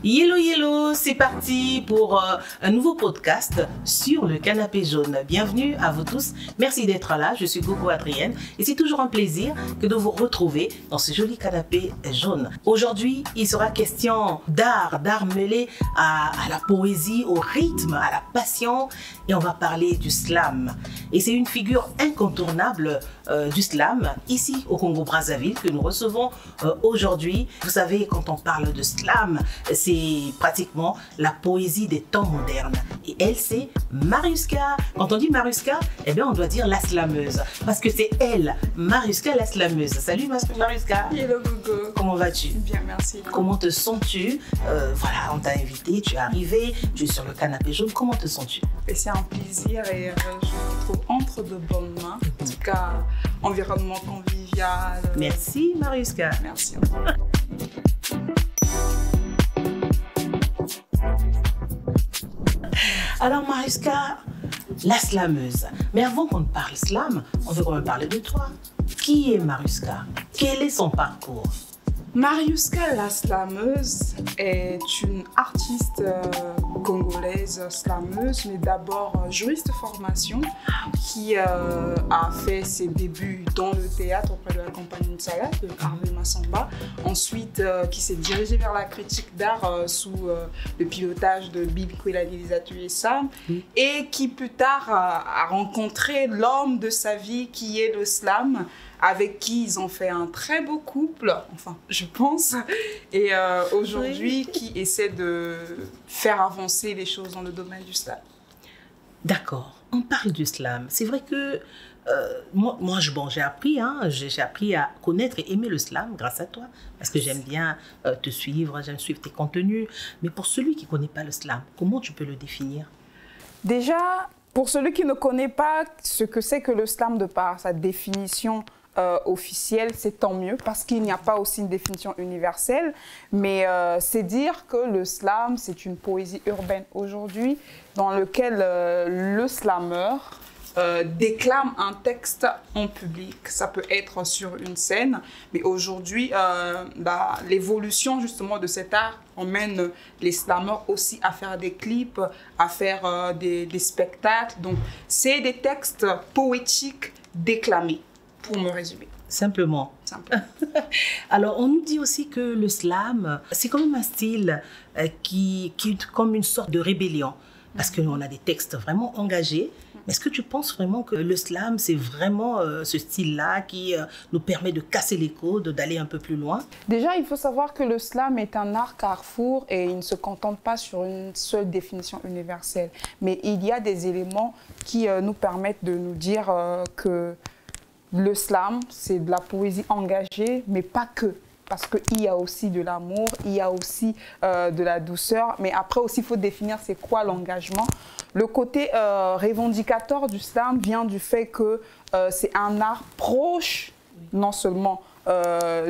Hello, hello, c'est parti pour un nouveau podcast sur le canapé jaune. Bienvenue à vous tous. Merci d'être là. Je suis Gogo Adrienne et c'est toujours un plaisir que de vous retrouver dans ce joli canapé jaune. Aujourd'hui, il sera question d'art mêlé à la poésie, au rythme, à la passion et on va parler du slam. Et c'est une figure incontournable du slam ici au Congo-Brazzaville que nous recevons aujourd'hui. Vous savez, quand on parle de slam, c'est pratiquement la poésie des temps modernes. Et elle, c'est Mariuska. Quand on dit Mariuska, eh bien, on doit dire la slameuse. Parce que c'est elle, Mariuska, la slameuse. Salut Mariuska. Hello Gogo. Comment vas-tu? Bien, merci. Comment te sens-tu? Voilà, on t'a invité, tu es arrivé, tu es sur le canapé jaune. Comment te sens-tu? C'est un plaisir et je me trouve entre de bonnes mains. En tout cas, environnement convivial. Merci Mariuska. Merci. Alors Mariuska, la slameuse. Mais avant qu'on ne parle slam, on veut quand même parler de toi. Qui est Mariuska? Quel est son parcours? Mariuska la slameuse est une artiste congolaise slameuse, mais d'abord juriste de formation qui a fait ses débuts dans le théâtre auprès de la compagnie de Salade, de Harvey Massamba. Ensuite, qui s'est dirigée vers la critique d'art sous le pilotage de Bibi Kwelali des ateliers Sam, et qui plus tard a rencontré l'homme de sa vie qui est le slam, avec qui ils ont fait un très beau couple, enfin je pense, et aujourd'hui qui essaie de faire avancer les choses dans le domaine du slam. D'accord, on parle du slam. C'est vrai que moi j'ai appris, j'ai appris à connaître et aimer le slam grâce à toi, parce que j'aime bien te suivre, j'aime suivre tes contenus. Mais pour celui qui ne connaît pas le slam, comment tu peux le définir? Déjà, pour celui qui ne connaît pas ce que c'est que le slam de par sa définition officielle, c'est tant mieux parce qu'il n'y a pas aussi une définition universelle, mais c'est dire que le slam, c'est une poésie urbaine aujourd'hui dans lequel le slameur déclame un texte en public. Ça peut être sur une scène, mais aujourd'hui, l'évolution justement de cet art emmène les slameurs aussi à faire des clips, à faire des spectacles. Donc, c'est des textes poétiques déclamés. Pour me résumer. Simplement. Alors, on nous dit aussi que le slam, c'est quand même un style qui est comme une sorte de rébellion. Parce qu'on a des textes vraiment engagés. Est-ce que tu penses vraiment que le slam, c'est vraiment ce style-là qui nous permet de casser les codes, d'aller un peu plus loin? Déjà, il faut savoir que le slam est un art carrefour et il ne se contente pas sur une seule définition universelle. Mais il y a des éléments qui nous permettent de nous dire que le slam, c'est de la poésie engagée, mais pas que. Parce qu'il y a aussi de l'amour, il y a aussi de la douceur. Mais après aussi, il faut définir c'est quoi l'engagement. Le côté revendicateur du slam vient du fait que c'est un art proche, non seulement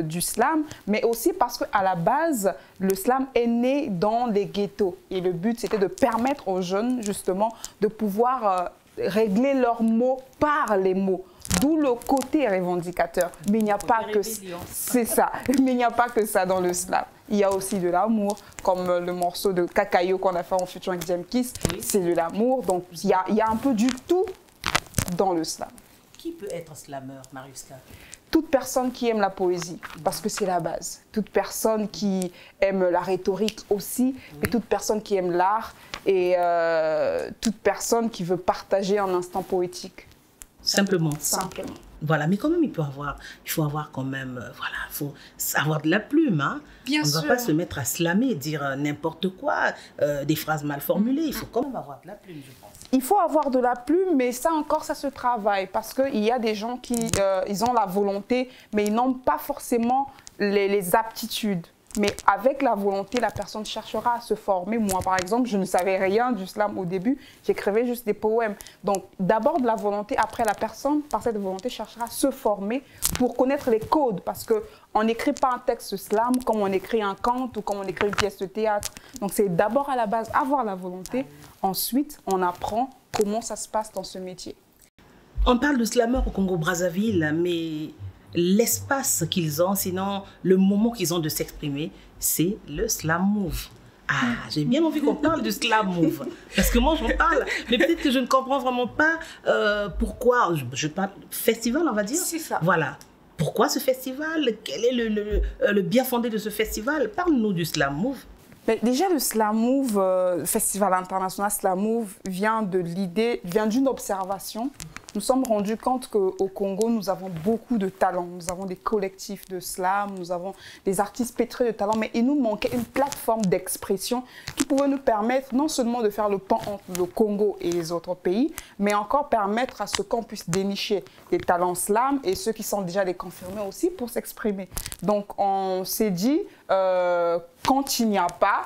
du slam, mais aussi parce qu'à la base, le slam est né dans les ghettos. Et le but, c'était de permettre aux jeunes, justement, de pouvoir régler leurs mots par les mots. D'où le côté revendicateur. Mais il n'y a pas que c'est ça. Mais il n'y a pas que ça dans le slam. Il y a aussi de l'amour, comme le morceau de Kakayo qu'on a fait en featuring avec Jem Kiss. C'est de l'amour. Donc il y a un peu du tout dans le slam. Qui peut être slameur, Mariuska? Toute personne qui aime la poésie, parce que c'est la base. Toute personne qui aime la rhétorique aussi, et toute personne qui aime l'art, et toute personne qui veut partager un instant poétique. Simplement. Simplement. Voilà, mais quand même, il faut avoir quand même, voilà, il faut avoir de la plume. Hein. Bien sûr. On ne va pas se mettre à slammer, dire n'importe quoi, des phrases mal formulées. Il faut quand même avoir de la plume, je pense. Il faut avoir de la plume, mais ça encore, ça se travaille. Parce qu'il y a des gens qui ils ont la volonté, mais ils n'ont pas forcément les aptitudes. Mais avec la volonté, la personne cherchera à se former. Moi, par exemple, je ne savais rien du slam au début. J'écrivais juste des poèmes. Donc, d'abord de la volonté. Après, la personne, par cette volonté, cherchera à se former pour connaître les codes. Parce qu'on n'écrit pas un texte slam comme on écrit un conte ou comme on écrit une pièce de théâtre. Donc, c'est d'abord à la base avoir la volonté. Ensuite, on apprend comment ça se passe dans ce métier. On parle de slameurs au Congo-Brazzaville, mais l'espace qu'ils ont, sinon le moment qu'ils ont de s'exprimer, c'est le slam move. Ah, j'ai bien envie qu'on parle du Slam Move. Parce que moi, j'en parle, mais peut-être que je ne comprends vraiment pas pourquoi. Je parle festival, on va dire. C'est ça. Voilà. Pourquoi ce festival? Quel est le bien fondé de ce festival? Parle-nous du Slam Move. Mais déjà, le Slam Move, le Festival international Slam Move, vient d'une observation. Nous sommes rendus compte qu'au Congo, nous avons beaucoup de talents. Nous avons des collectifs de slam, nous avons des artistes pétris de talents, mais il nous manquait une plateforme d'expression qui pouvait nous permettre non seulement de faire le pont entre le Congo et les autres pays, mais encore permettre à ce qu'on puisse dénicher des talents slam et ceux qui sont déjà des confirmés aussi pour s'exprimer. Donc, on s'est dit, quand il n'y a pas,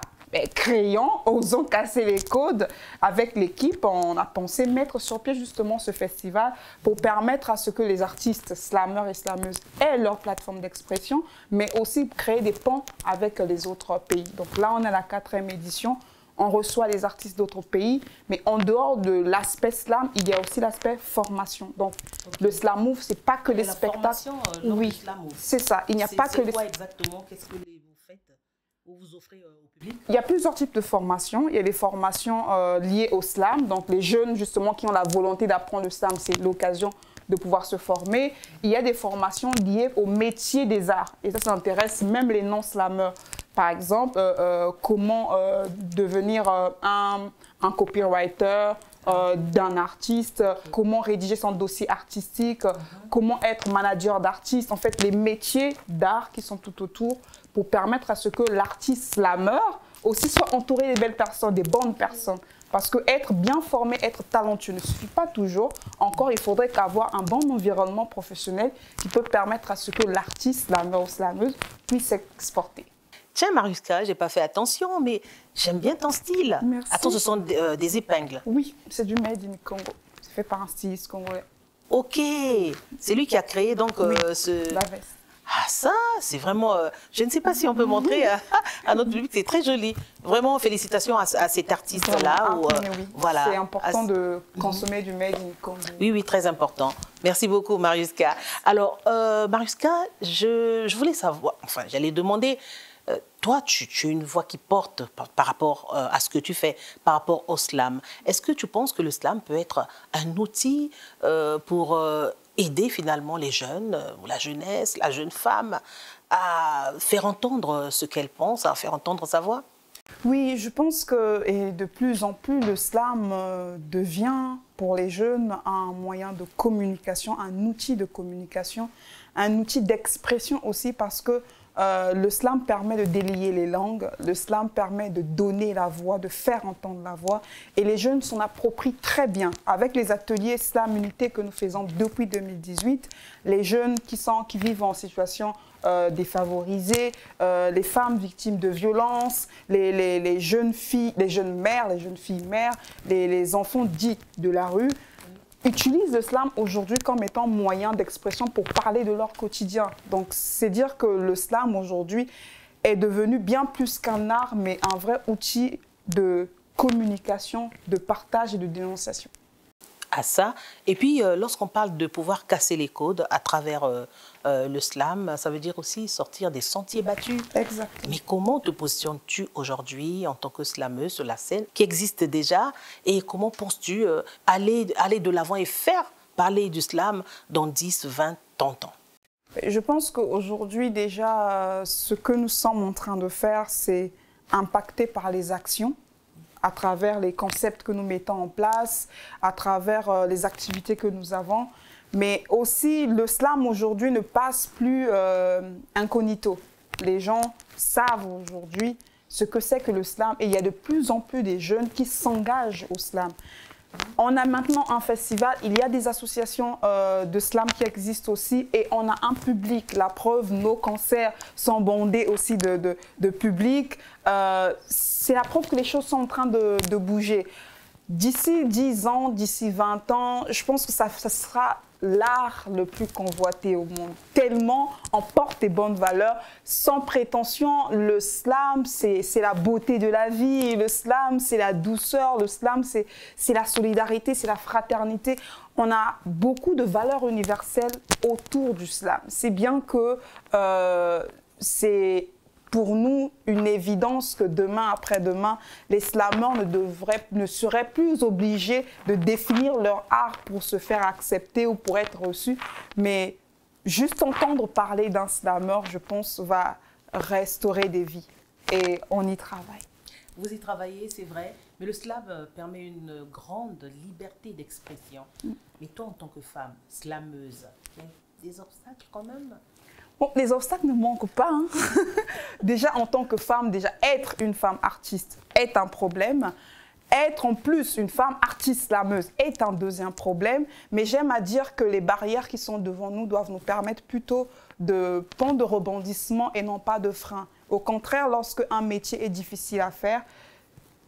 créons, osons casser les codes. Avec l'équipe, on a pensé mettre sur pied justement ce festival pour permettre à ce que les artistes slameurs et slameuses aient leur plateforme d'expression, mais aussi créer des ponts avec les autres pays. Donc là, on est à la 4e édition. On reçoit les artistes d'autres pays, mais en dehors de l'aspect slam, il y a aussi l'aspect formation. Donc, le Slam Move, c'est pas que les spectacles. Oui, c'est ça. Il n'y a pas que les. C'est quoi exactement? Qu'est-ce que vous faites ou vous offrez au public? Il y a plusieurs types de formations. Il y a des formations liées au slam. Donc, les jeunes, justement, qui ont la volonté d'apprendre le slam, c'est l'occasion de pouvoir se former. Il y a des formations liées au métier des arts. Et ça intéresse même les non-slameurs. Par exemple, comment devenir un copywriter d'un artiste, comment rédiger son dossier artistique, comment être manager d'artiste. En fait, les métiers d'art qui sont tout autour pour permettre à ce que l'artiste slameur aussi soit entouré des belles personnes, des bonnes personnes. Parce que être bien formé, être talentueux ne suffit pas toujours. Encore, il faudrait qu'avoir un bon environnement professionnel qui peut permettre à ce que l'artiste, slameur ou slameuse, puisse s'exporter. Tiens, Mariuska, je n'ai pas fait attention, mais j'aime bien ton style. Merci. Attends, ce sont des épingles. Oui, c'est du Made in Congo. C'est fait par un styliste congolais. Ok, c'est lui qui a créé donc Oui, ce... la veste. Ah ça, c'est vraiment... je ne sais pas si on peut montrer à notre public, c'est très joli. Vraiment, félicitations à cet artiste-là. Ah, oui. Voilà. C'est important de consommer du Made in Congo. Oui, oui, très important. Merci beaucoup, Mariuska. Alors, Mariuska, je voulais savoir, enfin, j'allais demander... toi, tu as une voix qui porte par rapport à ce que tu fais, par rapport au slam. Est-ce que tu penses que le slam peut être un outil pour aider finalement les jeunes, ou la jeunesse, la jeune femme, à faire entendre ce qu'elle pense, à faire entendre sa voix? Oui, je pense que et de plus en plus, le slam devient pour les jeunes un moyen de communication, un outil de communication, un outil d'expression aussi parce que le slam permet de délier les langues, le slam permet de donner la voix, de faire entendre la voix et les jeunes s'en approprient très bien. Avec les ateliers Slam Unité que nous faisons depuis 2018, les jeunes qui vivent en situation défavorisée, les femmes victimes de violences, les jeunes filles, les jeunes mères, les jeunes filles mères, les enfants dits de la rue, utilisent le slam aujourd'hui comme étant moyen d'expression pour parler de leur quotidien. Donc, c'est dire que le slam aujourd'hui est devenu bien plus qu'un art, mais un vrai outil de communication, de partage et de dénonciation. À ça. Et puis, lorsqu'on parle de pouvoir casser les codes à travers le slam, ça veut dire aussi sortir des sentiers battus. Exactement. Mais comment te positionnes-tu aujourd'hui en tant que slameuse sur la scène qui existe déjà et comment penses-tu aller de l'avant et faire parler du slam dans 10, 20, 30 ans? Je pense qu'aujourd'hui déjà, ce que nous sommes en train de faire, c'est impacter par les actions, à travers les concepts que nous mettons en place, à travers les activités que nous avons. Mais aussi, le slam aujourd'hui ne passe plus incognito. Les gens savent aujourd'hui ce que c'est que le slam et il y a de plus en plus des jeunes qui s'engagent au slam. On a maintenant un festival, il y a des associations de slam qui existent aussi et on a un public. La preuve, nos concerts sont bondés aussi de public. C'est la preuve que les choses sont en train de bouger. D'ici 10 ans, d'ici 20 ans, je pense que ça sera l'art le plus convoité au monde. Tellement on porte des bonnes valeurs, sans prétention. Le slam, c'est la beauté de la vie. Le slam, c'est la douceur. Le slam, c'est la solidarité, c'est la fraternité. On a beaucoup de valeurs universelles autour du slam. C'est bien que c'est pour nous une évidence que demain, après-demain, les slameurs ne seraient plus obligés de définir leur art pour se faire accepter ou pour être reçus. Mais juste entendre parler d'un slameur, je pense, va restaurer des vies. Et on y travaille. Vous y travaillez, c'est vrai, mais le slam permet une grande liberté d'expression. Mais toi, en tant que femme slameuse, il y a des obstacles quand même? Bon, les obstacles ne manquent pas. Hein. Déjà, en tant que femme, être une femme artiste est un problème. Être en plus une femme artiste slameuse est un deuxième problème. Mais j'aime à dire que les barrières qui sont devant nous doivent nous permettre plutôt de pans de rebondissement et non pas de frein. Au contraire, lorsque un métier est difficile à faire,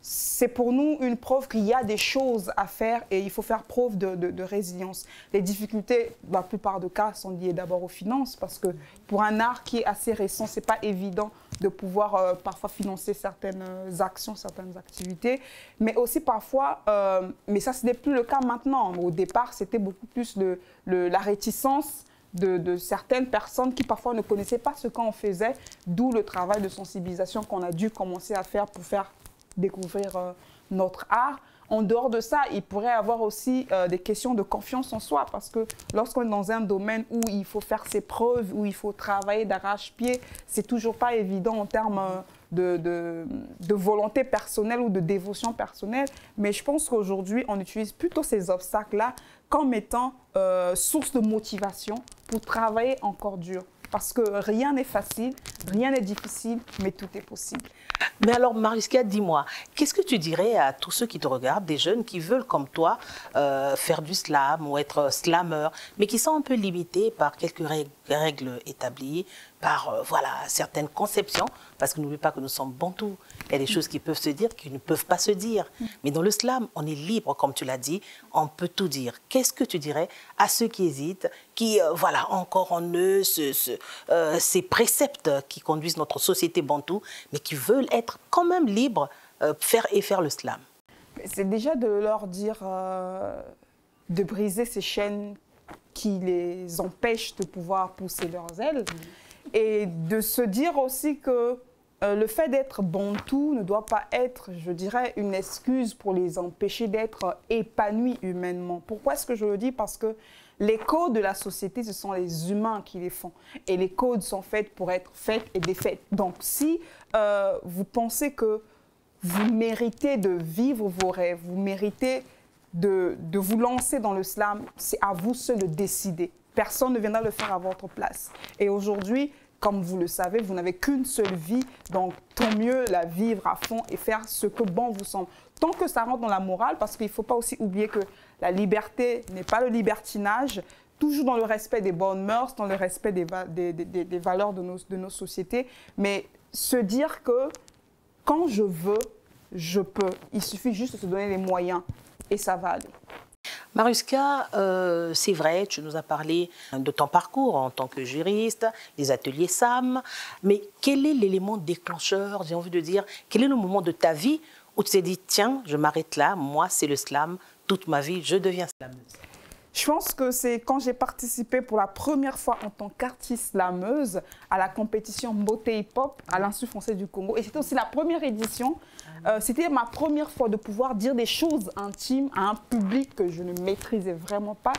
c'est pour nous une preuve qu'il y a des choses à faire et il faut faire preuve de résilience. Les difficultés, la plupart des cas, sont liées d'abord aux finances parce que pour un art qui est assez récent, ce n'est pas évident de pouvoir parfois financer certaines actions, certaines activités. Mais aussi parfois, mais ça ce n'est plus le cas maintenant. Au départ, c'était beaucoup plus la réticence de certaines personnes qui parfois ne connaissaient pas ce qu'on faisait, d'où le travail de sensibilisation qu'on a dû commencer à faire pour faire découvrir notre art. En dehors de ça, il pourrait y avoir aussi des questions de confiance en soi parce que lorsqu'on est dans un domaine où il faut faire ses preuves, où il faut travailler d'arrache-pied, c'est toujours pas évident en termes de volonté personnelle ou de dévotion personnelle. Mais je pense qu'aujourd'hui, on utilise plutôt ces obstacles-là comme étant source de motivation pour travailler encore dur. Parce que rien n'est facile, rien n'est difficile, mais tout est possible. Mais alors, Mariska, dis-moi, qu'est-ce que tu dirais à tous ceux qui te regardent, des jeunes qui veulent, comme toi, faire du slam ou être slameur, mais qui sont un peu limités par quelques règles établies, par voilà, certaines conceptions, parce que n'oublie pas que nous sommes bantous. Il y a des choses qui peuvent se dire, qui ne peuvent pas se dire. Mais dans le slam, on est libre, comme tu l'as dit, on peut tout dire. Qu'est-ce que tu dirais à ceux qui hésitent, qui voilà, ont encore en eux ces préceptes qui conduisent notre société bantou, mais qui veulent être quand même libres, faire le slam? C'est déjà de leur dire de briser ces chaînes qui les empêchent de pouvoir pousser leurs ailes. Et de se dire aussi que le fait d'être bantou ne doit pas être, je dirais, une excuse pour les empêcher d'être épanouis humainement. Pourquoi est-ce que je le dis? Parce que les codes de la société, ce sont les humains qui les font. Et les codes sont faits pour être faits et défaits. Donc si vous pensez que vous méritez de vivre vos rêves, vous méritez de vous lancer dans le slam, c'est à vous seul de décider. Personne ne viendra le faire à votre place. Et aujourd'hui, comme vous le savez, vous n'avez qu'une seule vie, donc tant mieux la vivre à fond et faire ce que bon vous semble. Tant que ça rentre dans la morale, parce qu'il ne faut pas aussi oublier que la liberté n'est pas le libertinage, toujours dans le respect des bonnes mœurs, dans le respect des valeurs de nos sociétés, mais se dire que quand je veux, je peux. Il suffit juste de se donner les moyens et ça va aller. Mariska, c'est vrai, tu nous as parlé de ton parcours en tant que juriste, les ateliers SAM, mais quel est l'élément déclencheur, j'ai envie de dire, quel est le moment de ta vie où tu t'es dit, tiens, je m'arrête là, moi c'est le slam, toute ma vie, je deviens slameuse? Je pense que c'est quand j'ai participé pour la première fois en tant qu'artiste slameuse à la compétition Beauté Hip Hop à l'Institut français du Congo. Et c'était aussi la première édition. C'était ma première fois de pouvoir dire des choses intimes à un public que je ne maîtrisais vraiment pas.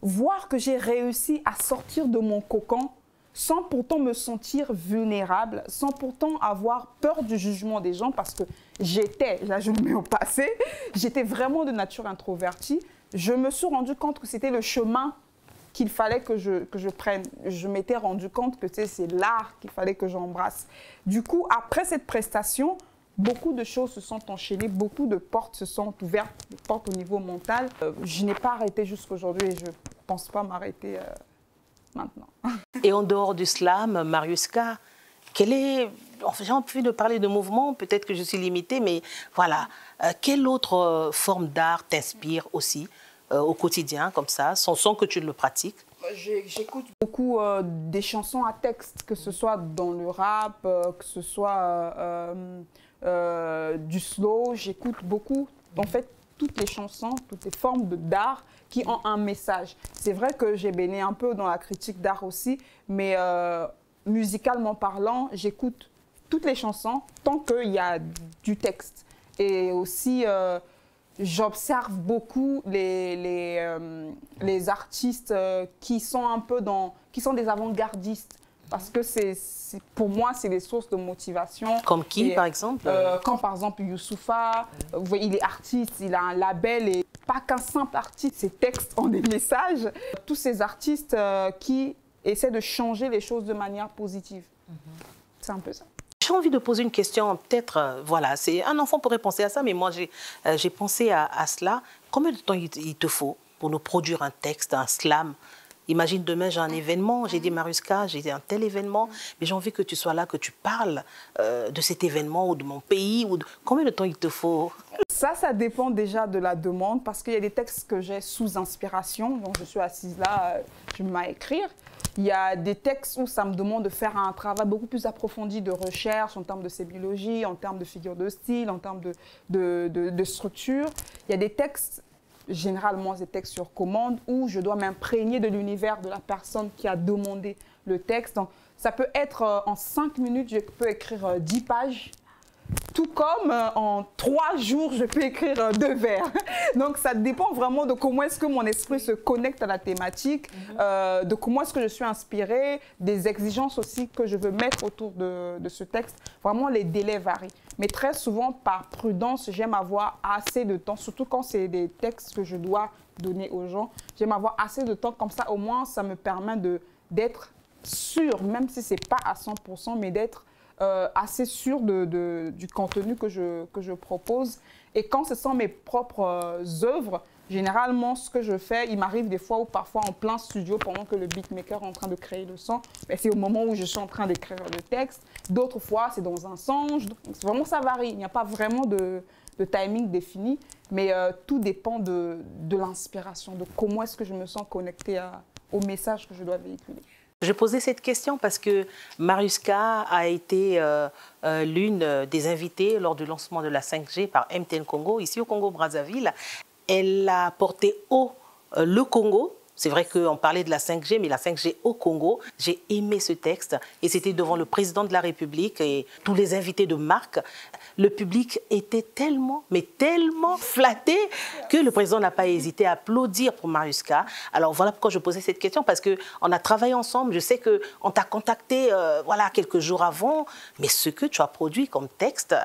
Voir que j'ai réussi à sortir de mon cocon sans pourtant me sentir vulnérable, sans pourtant avoir peur du jugement des gens parce que là je le mets au passé, j'étais vraiment de nature introvertie. Je me suis rendu compte que c'était le chemin qu'il fallait que je prenne. Je m'étais rendu compte que c'est l'art qu'il fallait que j'embrasse. Du coup, après cette prestation, beaucoup de choses se sont enchaînées, beaucoup de portes se sont ouvertes, des portes au niveau mental. Je n'ai pas arrêté jusqu'aujourd'hui et je ne pense pas m'arrêter maintenant. Et en dehors du slam, Mariska, j'ai envie de parler de mouvement, peut-être que je suis limitée, mais voilà. Quelle autre forme d'art t'inspire aussi au quotidien, comme ça, sans que tu le pratiques? J'écoute beaucoup des chansons à texte, que ce soit dans le rap, que ce soit du slow. J'écoute beaucoup, en fait, toutes les chansons, toutes les formes d'art qui ont un message. C'est vrai que j'ai baigné un peu dans la critique d'art aussi, mais musicalement parlant, j'écoute toutes les chansons tant qu'il y a du texte. Et aussi, j'observe beaucoup les artistes qui sont un peu qui sont des avant-gardistes. Parce que pour moi, c'est des sources de motivation. Comme qui, par exemple Comme par exemple Youssoupha, il est artiste, il a un label et pas qu'un simple artiste, ses textes ont des messages. Tous ces artistes qui essaient de changer les choses de manière positive. C'est un peu ça. J'ai envie de poser une question, peut-être, voilà, un enfant pourrait penser à ça, mais moi j'ai pensé à cela. Combien de temps il te faut pour nous produire un texte, un slam? Imagine demain, j'ai un événement, j'ai dit Mariuska, j'ai un tel événement, mais j'ai envie que tu sois là, que tu parles de cet événement ou de mon pays. Combien de temps il te faut? Ça dépend déjà de la demande, parce qu'il y a des textes que j'ai sous inspiration, donc je suis assise là, je me mets à écrire. Il y a des textes où ça me demande de faire un travail beaucoup plus approfondi de recherche en termes de sémiologie, en termes de figure de style, en termes de structure. Il y a des textes, généralement des textes sur commande, où je dois m'imprégner de l'univers de la personne qui a demandé le texte. Donc, ça peut être en 5 minutes, je peux écrire 10 pages. Tout comme en 3 jours, je peux écrire 2 vers. Donc, ça dépend vraiment de comment est-ce que mon esprit se connecte à la thématique, de comment est-ce que je suis inspirée, des exigences aussi que je veux mettre autour de ce texte. Vraiment, les délais varient. Mais très souvent, par prudence, j'aime avoir assez de temps, surtout quand c'est des textes que je dois donner aux gens. J'aime avoir assez de temps, comme ça, au moins, ça me permet d'être sûr, même si ce n'est pas à 100%, mais d'être assez sûr du contenu que je propose. Et quand ce sont mes propres œuvres, généralement, ce que je fais, il m'arrive des fois ou parfois en plein studio, pendant que le beatmaker est en train de créer le son, c'est au moment où je suis en train d'écrire le texte. D'autres fois, c'est dans un songe. Vraiment, ça varie. Il n'y a pas vraiment de timing défini, mais tout dépend de l'inspiration, de comment est-ce que je me sens connectée au message que je dois véhiculer. Je posais cette question parce que Mariuska a été l'une des invitées lors du lancement de la 5G par MTN Congo, ici au Congo-Brazzaville. Elle a porté haut le Congo. C'est vrai qu'on parlait de la 5G, mais la 5G au Congo. J'ai aimé ce texte et c'était devant le président de la République et tous les invités de marque. Le public était tellement, mais tellement flatté que le président n'a pas hésité à applaudir pour Mariuska. Alors voilà pourquoi je posais cette question, parce qu'on a travaillé ensemble. Je sais qu'on t'a contacté voilà, quelques jours avant, mais ce que tu as produit comme texte,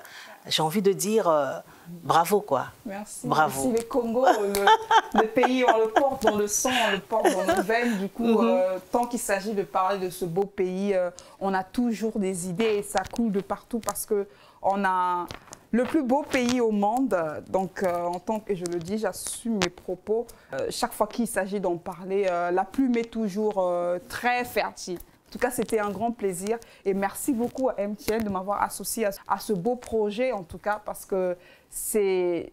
j'ai envie de dire bravo, quoi. Merci. Bravo. Merci. Le Congo, le pays, on le porte dans le sang, on le porte dans nos veines. Du coup, tant qu'il s'agit de parler de ce beau pays, on a toujours des idées et ça coule de partout parce qu'on a le plus beau pays au monde. Donc, en tant que, je le dis, j'assume mes propos. Chaque fois qu'il s'agit d'en parler, la plume est toujours très fertile. En tout cas, c'était un grand plaisir et merci beaucoup à MTN de m'avoir associé à ce beau projet, en tout cas, parce que c'est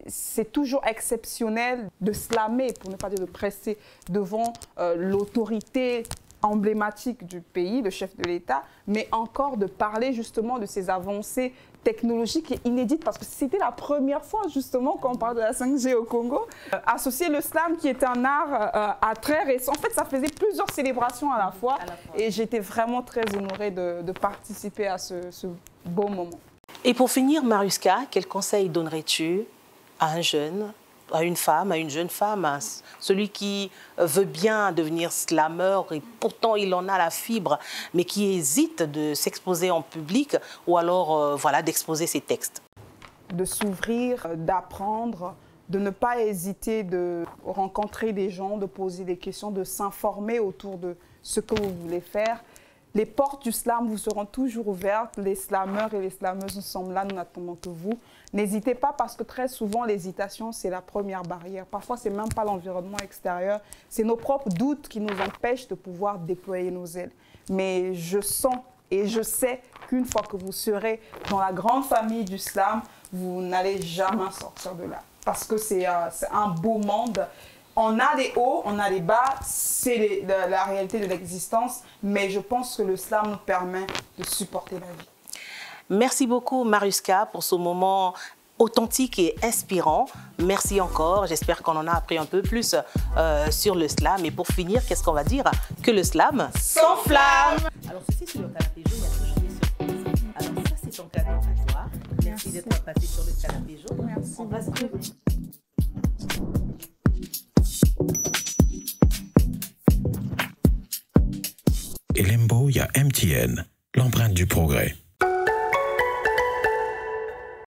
toujours exceptionnel de slammer, pour ne pas dire de presser devant l'autorité emblématique du pays, le chef de l'État, mais encore de parler justement de ces avancées technologiques et inédites, parce que c'était la première fois justement quand on parle de la 5G au Congo. Associer le slam qui est un art à très récent, en fait ça faisait plusieurs célébrations à la fois et j'étais vraiment très honorée de participer à ce beau moment. Et pour finir, Mariuska, quel conseil donnerais-tu à un jeune, à une femme, à une jeune femme, à celui qui veut bien devenir slammer et pourtant il en a la fibre, mais qui hésite de s'exposer en public ou alors voilà, d'exposer ses textes? De s'ouvrir, d'apprendre, de ne pas hésiter de rencontrer des gens, de poser des questions, de s'informer autour de ce que vous voulez faire. Les portes du slam vous seront toujours ouvertes. Les slammeurs et les slammeuses, nous sommes là, nous n'attendons que vous. N'hésitez pas parce que très souvent, l'hésitation, c'est la première barrière. Parfois, ce n'est même pas l'environnement extérieur. C'est nos propres doutes qui nous empêchent de pouvoir déployer nos ailes. Mais je sens et je sais qu'une fois que vous serez dans la grande famille du slam, vous n'allez jamais sortir de là. Parce que c'est un beau monde. On a des hauts, on a des bas, c'est la réalité de l'existence, mais je pense que le slam nous permet de supporter la vie. Merci beaucoup Mariuska pour ce moment authentique et inspirant. Merci encore, j'espère qu'on en a appris un peu plus sur le slam. Et pour finir, qu'est-ce qu'on va dire? Que le slam s'enflamme. Alors ceci, c'est le canapé jaune, il y a toujours des surprises. Alors ça, c'est ton d'être passé sur le canapé jaune. Merci. On va se retrouver. Et Lembo, il y a MTN, l'empreinte du progrès.